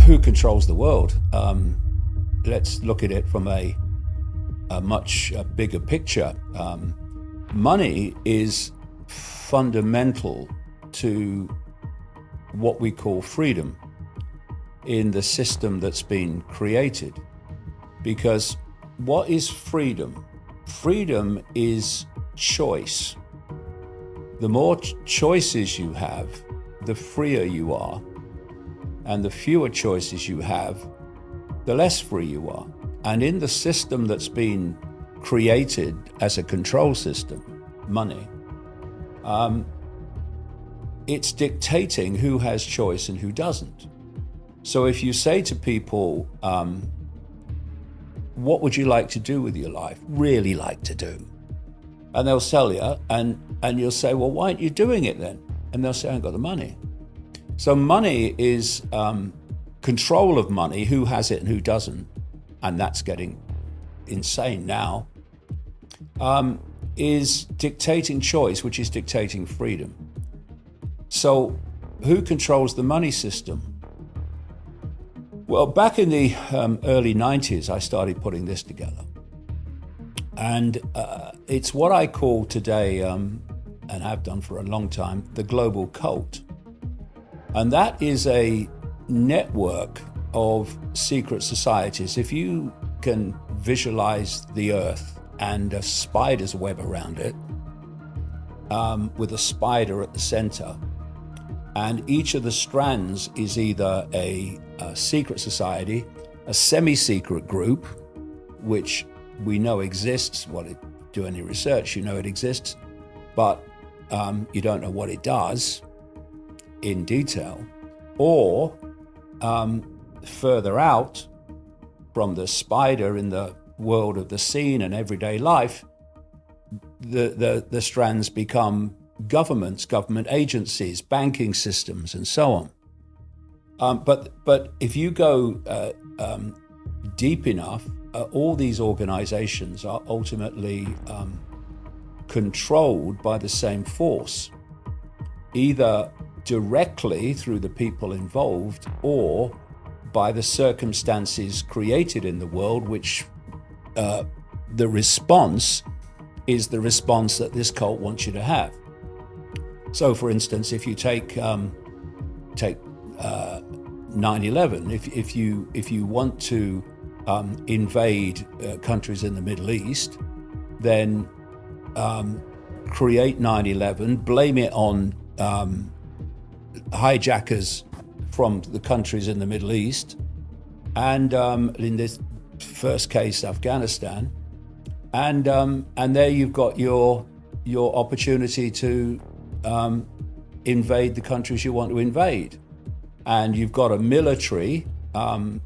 who controls the world? Let's look at it from a much bigger picture. Money is fundamental to what we call freedom in the system that's been created. Because what is freedom? Freedom is choice. The more choices you have, the freer you are. And the fewer choices you have, the less free you are. And in the system that's been created as a control system, money, it's dictating who has choice and who doesn't. So if you say to people, what would you like to do with your life? Really like to do. And they'll tell you, and you'll say, well, why aren't you doing it then? And they'll say, I ain't got the money. So money is control of money, who has it and who doesn't, and that's getting insane now, is dictating choice, which is dictating freedom. So who controls the money system? Well, back in the early 90s, I started putting this together. And it's what I call today, and have done for a long time, the global cult. And that is a network of secret societies. If you can visualize the earth and a spider's web around it, with a spider at the center, and each of the strands is either a secret society, a semi-secret group, which we know exists. Well, do any research, you know it exists, but you don't know what it does in detail. Or further out from the spider in the world of the scene and everyday life, the strands become governments, government agencies, banking systems, and so on. But if you go deep enough, all these organizations are ultimately controlled by the same force, either directly through the people involved or by the circumstances created in the world, which the response is the response that this cult wants you to have. So, for instance, if you take 9/11, if you want to invade countries in the Middle East, then create 9/11, blame it on hijackers from the countries in the Middle East, and in this first case, Afghanistan, and there you've got your opportunity to invade the countries you want to invade. And you've got a military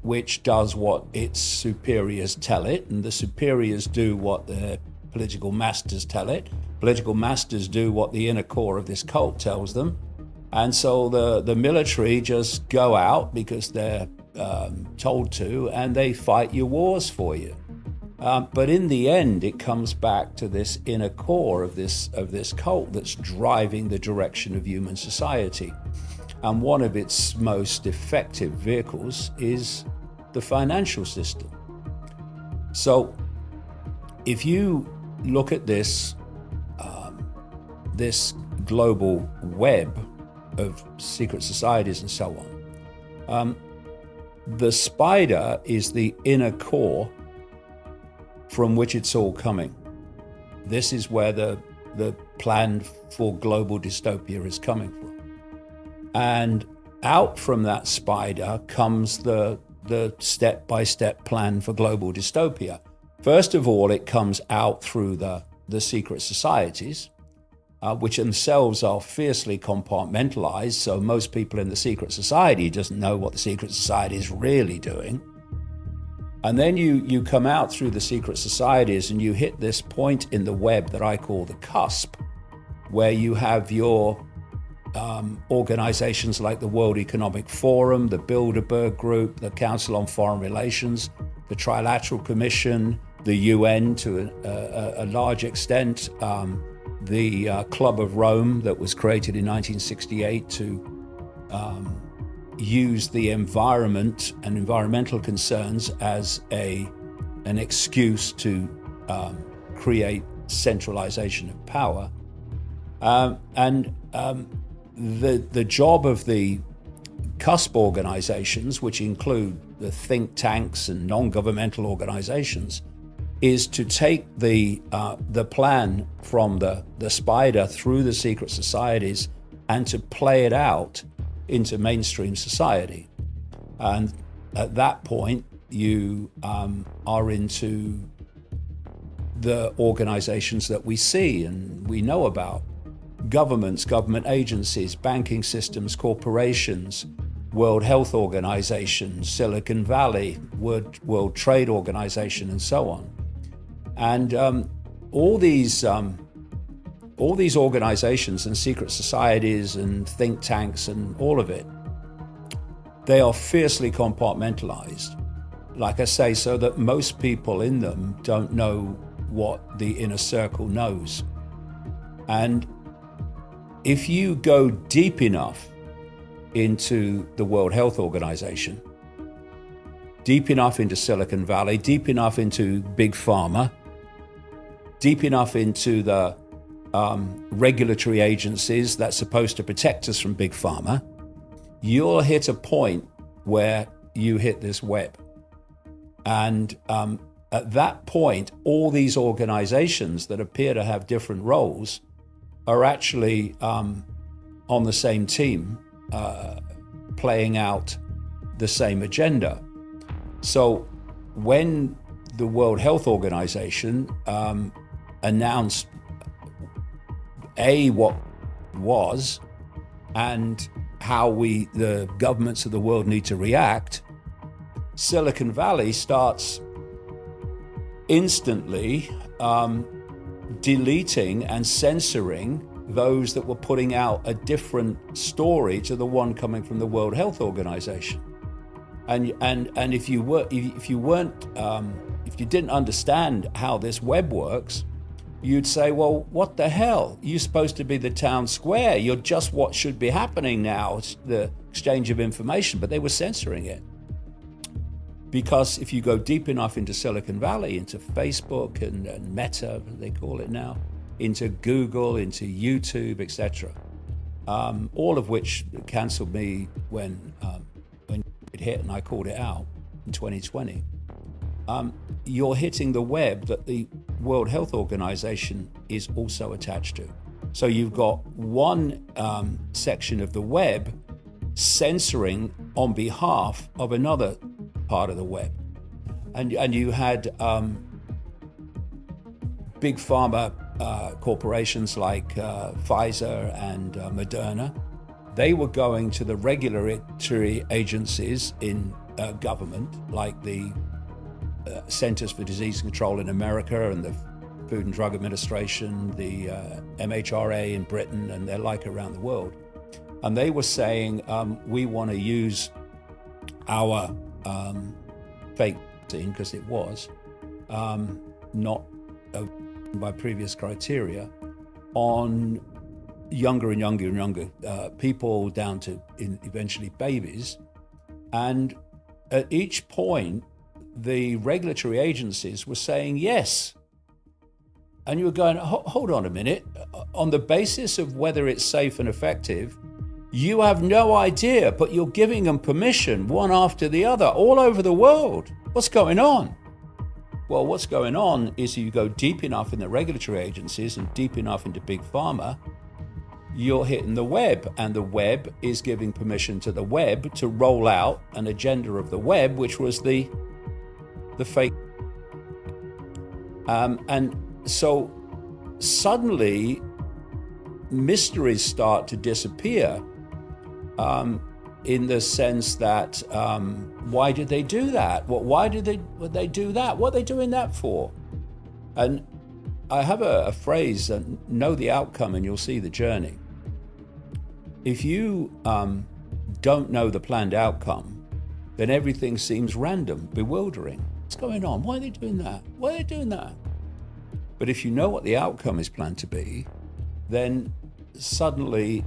which does what its superiors tell it, and the superiors do what their political masters tell it. Political masters do what the inner core of this cult tells them. And so the military just go out because they're told to, and they fight your wars for you. But in the end, it comes back to this inner core of this cult that's driving the direction of human society. And one of its most effective vehicles is the financial system. So if you look at this global web of secret societies and so on, the spider is the inner core from which it's all coming. This is where the plan for global dystopia is coming from. And out from that spider comes the step-by-step plan for global dystopia. First of all, it comes out through the secret societies, which themselves are fiercely compartmentalized, so most people in the secret society doesn't know what the secret society is really doing. And then you come out through the secret societies and you hit this point in the web that I call the cusp, where you have your organizations like the World Economic Forum, the Bilderberg Group, the Council on Foreign Relations, the Trilateral Commission, the UN to a large extent, the Club of Rome that was created in 1968 use the environment and environmental concerns as an excuse to create centralization of power. The job of the CUSP organizations, which include the think tanks and non-governmental organizations, is to take the plan from the spider through the secret societies and to play it out into mainstream society. And at that point, you are into the organizations that we see and we know about: governments, government agencies, banking systems, corporations, World Health Organization, Silicon Valley, World Trade Organization, and so on. And all these organizations and secret societies and think tanks and all of it, they are fiercely compartmentalized, like I say, so that most people in them don't know what the inner circle knows. And if you go deep enough into the World Health Organization, deep enough into Silicon Valley, deep enough into Big Pharma, deep enough into the regulatory agencies that's supposed to protect us from Big Pharma, you'll hit a point where you hit this web. And at that point, all these organizations that appear to have different roles are actually on the same team, playing out the same agenda. So when the World Health Organization announced what was and how the governments of the world need to react, Silicon Valley starts instantly deleting and censoring those that were putting out a different story to the one coming from the World Health Organization. And if you didn't understand how this web works, you'd say, well, what the hell? You're supposed to be the town square. You're just what should be happening now. It's the exchange of information, but they were censoring it. Because if you go deep enough into Silicon Valley, into Facebook and Meta, they call it now, into Google, into YouTube, etc., all of which canceled me when it hit and I called it out in 2020. You're hitting the web that the World Health Organization is also attached to. So you've got one section of the web censoring on behalf of another part of the web. And you had big pharma corporations like Pfizer and Moderna. They were going to the regulatory agencies in government, like the Centers for Disease Control in America and the Food and Drug Administration, the MHRA in Britain, and they're like around the world. And they were saying, we want to use our fake vaccine, because it was not by previous criteria, on younger and younger and younger people down to eventually babies. And at each point, the regulatory agencies were saying yes. And you were going, hold on a minute. On the basis of whether it's safe and effective, you have no idea, but you're giving them permission one after the other all over the world. What's going on? Well, what's going on is you go deep enough in the regulatory agencies and deep enough into Big Pharma, you're hitting the web, and the web is giving permission to the web to roll out an agenda of the web, which was the fake. And so suddenly mysteries start to disappear, in the sense that why did they do that? Why would they do that? What are they doing that for? And I have a phrase, know the outcome and you'll see the journey. If you don't know the planned outcome, then everything seems random, bewildering. What's going on? Why are they doing that? Why are they doing that? But if you know what the outcome is planned to be, then suddenly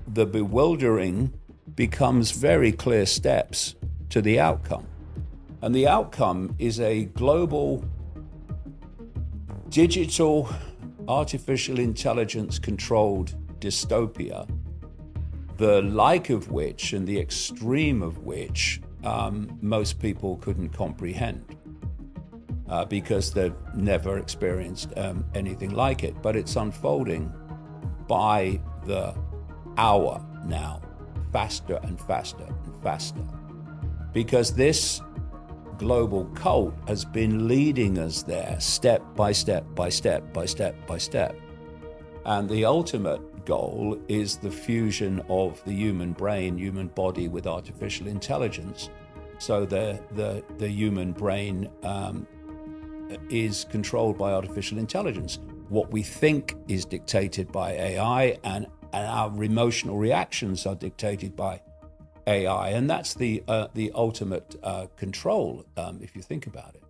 the bewildering becomes very clear steps to the outcome. And the outcome is a global digital artificial intelligence controlled dystopia, the like of which and the extreme of which most people couldn't comprehend because they've never experienced anything like it. But it's unfolding by the hour now, faster and faster and faster, because this global cult has been leading us there step by step by step by step by step. And the ultimate goal is the fusion of the human brain, human body with artificial intelligence. So the human brain is controlled by artificial intelligence. What we think is dictated by AI, and our emotional reactions are dictated by AI, and that's the ultimate control, if you think about it.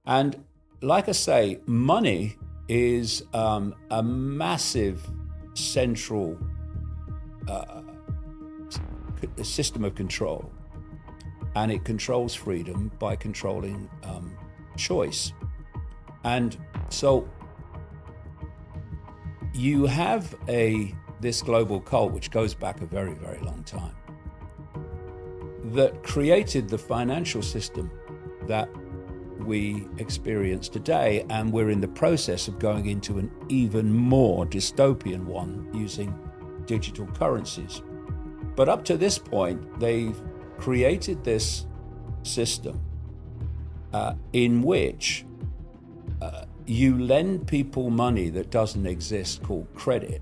And like I say, money is a massive central system of control, and it controls freedom by controlling choice. And so you have this global cult, which goes back a very, very long time, that created the financial system that we experience today, and we're in the process of going into an even more dystopian one using digital currencies. But up to this point, they've created this system in which you lend people money that doesn't exist, called credit,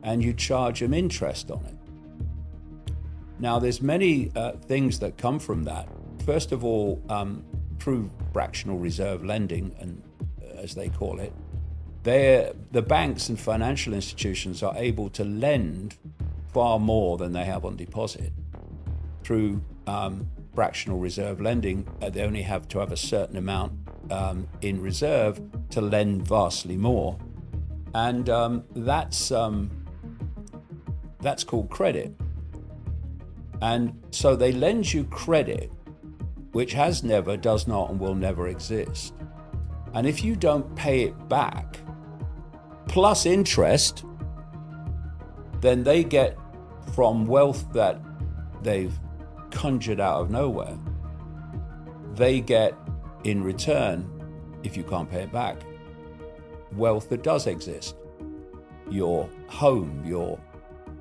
and you charge them interest on it. Now, there's many things that come from that. First of all, through fractional reserve lending, and as they call it, the banks and financial institutions are able to lend far more than they have on deposit. Through fractional reserve lending, they only have to have a certain amount in reserve to lend vastly more, and that's called credit. And so they lend you credit, which has never, does not, and will never exist. And if you don't pay it back, plus interest, then they get from wealth that they've conjured out of nowhere, they get in return, if you can't pay it back, wealth that does exist. Your home, your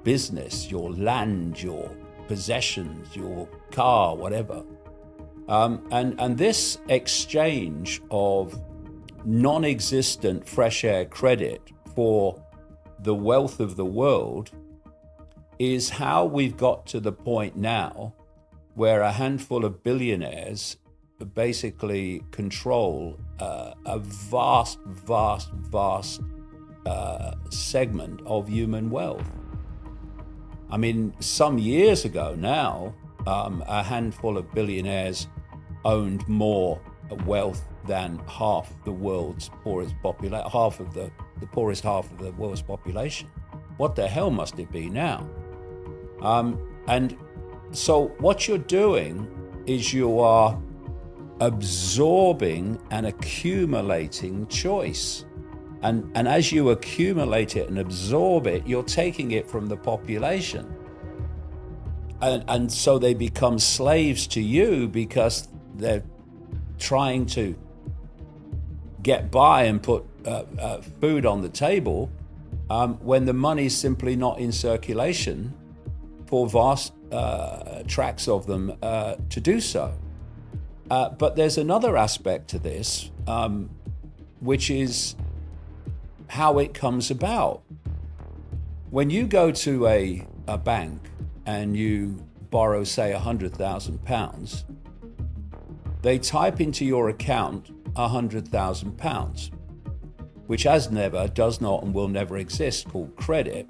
business, your land, your possessions, your car, whatever. And this exchange of non-existent fresh air credit for the wealth of the world is how we've got to the point now where a handful of billionaires basically control a vast segment of human wealth. I mean, some years ago now, a handful of billionaires owned more wealth than half the world's poorest population, the poorest half of the world's population. What the hell must it be now? And so what you're doing is you are absorbing and accumulating choice. And as you accumulate it and absorb it, you're taking it from the population. And so they become slaves to you because they're trying to get by and put food on the table when the money's simply not in circulation for vast tracts of them to do so. But there's another aspect to this, which is how it comes about. When you go to a bank and you borrow, say, £100,000, they type into your account £100,000, which has never, does not, and will never exist, called credit.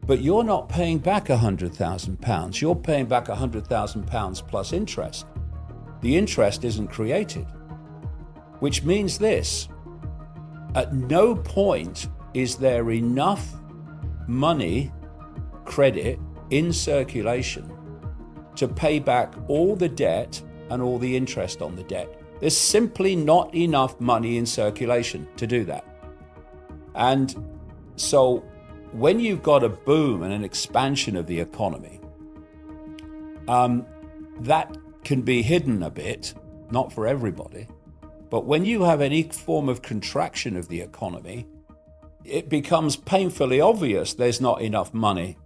But you're not paying back £100,000. You're paying back £100,000 plus interest. The interest isn't created, which means this: at no point is there enough money credit in circulation to pay back all the debt and all the interest on the debt. There's simply not enough money in circulation to do that. And so when you've got a boom and an expansion of the economy, that can be hidden a bit, not for everybody. But when you have any form of contraction of the economy, it becomes painfully obvious there's not enough money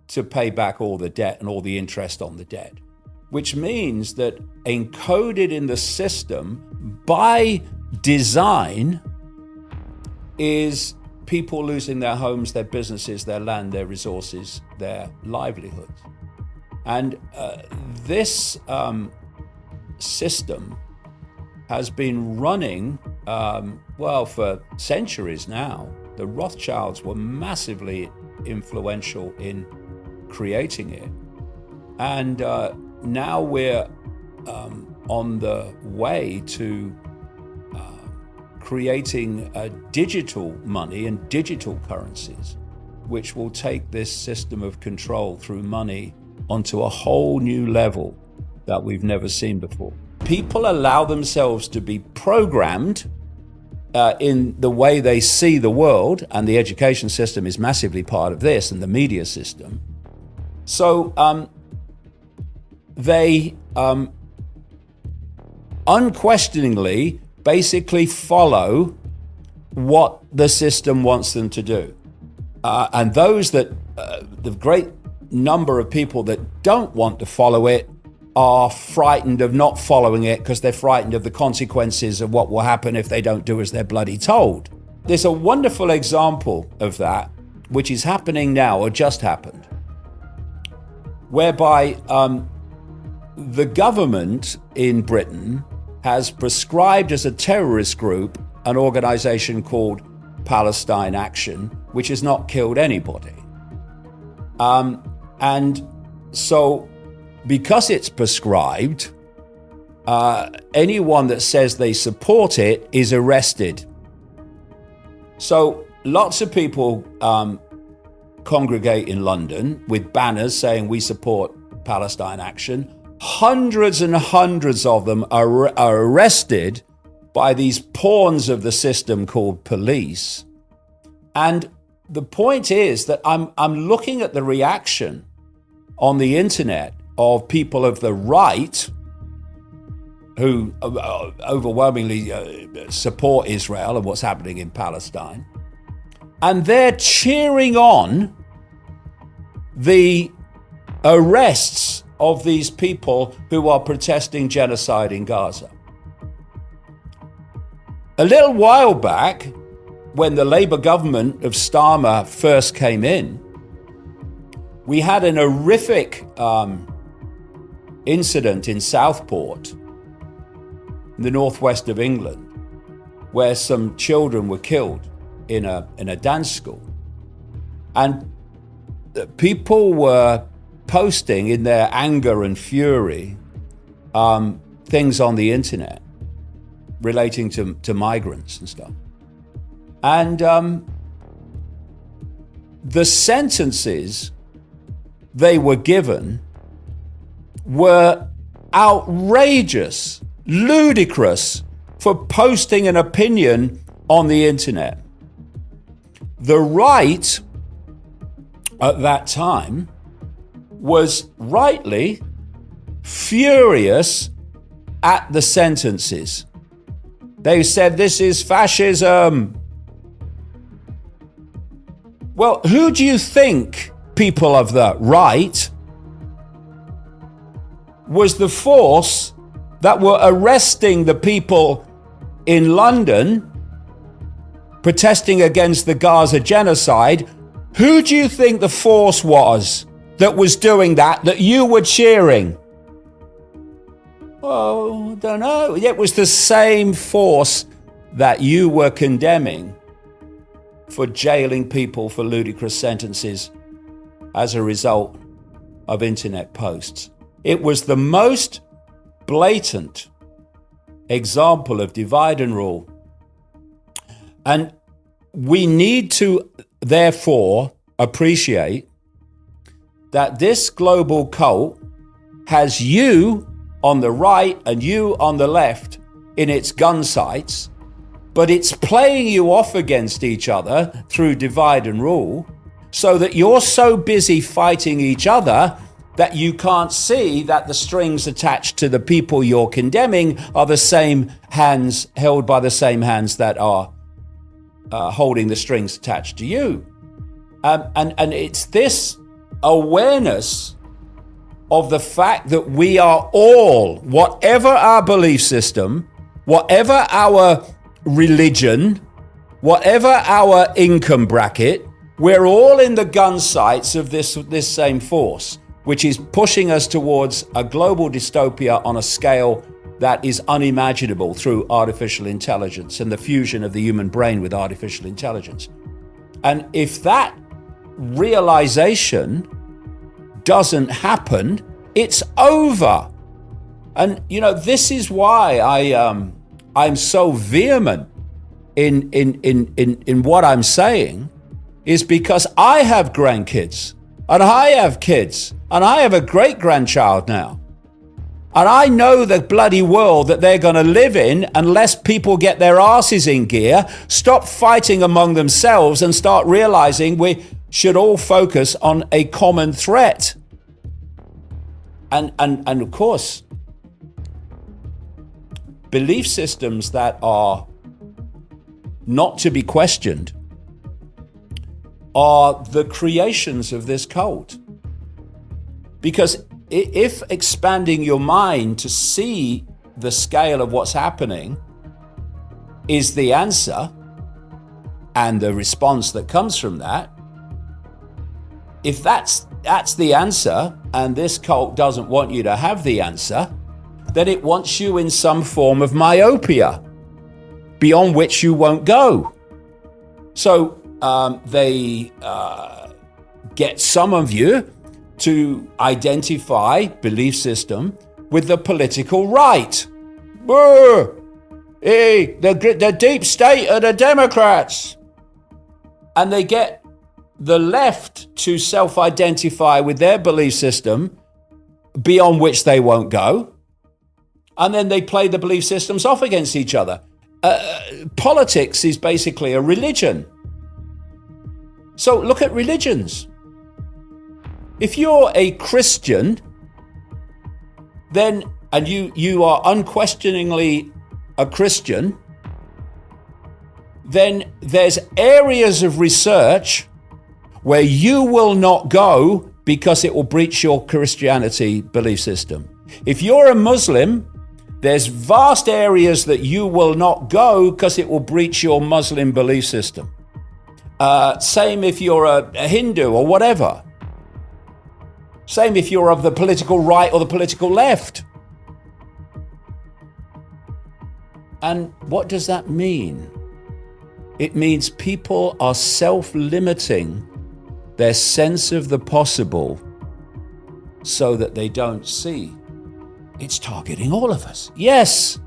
to pay back all the debt and all the interest on the debt, which means that encoded in the system by design is people losing their homes, their businesses, their land, their resources, their livelihoods. And this system has been running, for centuries now. The Rothschilds were massively influential in creating it. And now we're on the way to creating digital money and digital currencies, which will take this system of control through money onto a whole new level that we've never seen before. People allow themselves to be programmed in the way they see the world, and the education system is massively part of this, and the media system. So they unquestioningly basically follow what the system wants them to do. And those that, the great number of people that don't want to follow it are frightened of not following it because they're frightened of the consequences of what will happen if they don't do as they're bloody told. There's a wonderful example of that, which is happening now or just happened, whereby the government in Britain has prescribed as a terrorist group an organization called Palestine Action, which has not killed anybody. And so because it's prescribed, anyone that says they support it is arrested. So lots of people congregate in London with banners saying we support Palestine Action. Hundreds and hundreds of them are arrested by these pawns of the system called police. And the point is that I'm looking at the reaction on the internet of people of the right who overwhelmingly support Israel and what's happening in Palestine. And they're cheering on the arrests of these people who are protesting genocide in Gaza. A little while back, when the Labour government of Starmer first came in, we had an horrific incident in Southport, in the northwest of England, where some children were killed in a dance school. And people were posting in their anger and fury things on the internet relating to migrants and stuff. And the sentences they were given were outrageous, ludicrous for posting an opinion on the internet. The right at that time was rightly furious at the sentences. They said this is fascism. Well, who do you think, people of the right, was the force that were arresting the people in London protesting against the Gaza genocide? Who do you think the force was that was doing that you were cheering? Oh, I don't know. It was the same force that you were condemning for jailing people for ludicrous sentences as a result of internet posts. It was the most blatant example of divide and rule. And we need to, therefore, appreciate that this global cult has you on the right and you on the left in its gun sights, but it's playing you off against each other through divide and rule, so that you're so busy fighting each other that you can't see that the strings attached to the people you're condemning are the same hands, held by the same hands that are holding the strings attached to you. And it's this awareness of the fact that we are all, whatever our belief system, whatever our religion, whatever our income bracket, we're all in the gun sights of this same force, which is pushing us towards a global dystopia on a scale that is unimaginable through artificial intelligence and the fusion of the human brain with artificial intelligence. And if that realization doesn't happen, it's over. And this is why I'm so vehement in what I'm saying, is because I have grandkids and I have kids and I have a great grandchild now. And I know the bloody world that they're going to live in unless people get their asses in gear, stop fighting among themselves and start realizing we should all focus on a common threat. And of course, belief systems that are not to be questioned are the creations of this cult. Because if expanding your mind to see the scale of what's happening is the answer and the response that comes from that, if that's the answer and this cult doesn't want you to have the answer, then it wants you in some form of myopia beyond which you won't go. So they get some of you to identify belief system with the political right. Hey, the deep state are the Democrats. And they get the left to self-identify with their belief system beyond which they won't go. And then they play the belief systems off against each other. Politics is basically a religion. So look at religions. If you're a Christian, then, and you are unquestioningly a Christian, then there's areas of research where you will not go because it will breach your Christianity belief system. If you're a Muslim, there's vast areas that you will not go because it will breach your Muslim belief system. Same if you're a Hindu or whatever. Same if you're of the political right or the political left. And what does that mean? It means people are self-limiting their sense of the possible so that they don't see it's targeting all of us. Yes,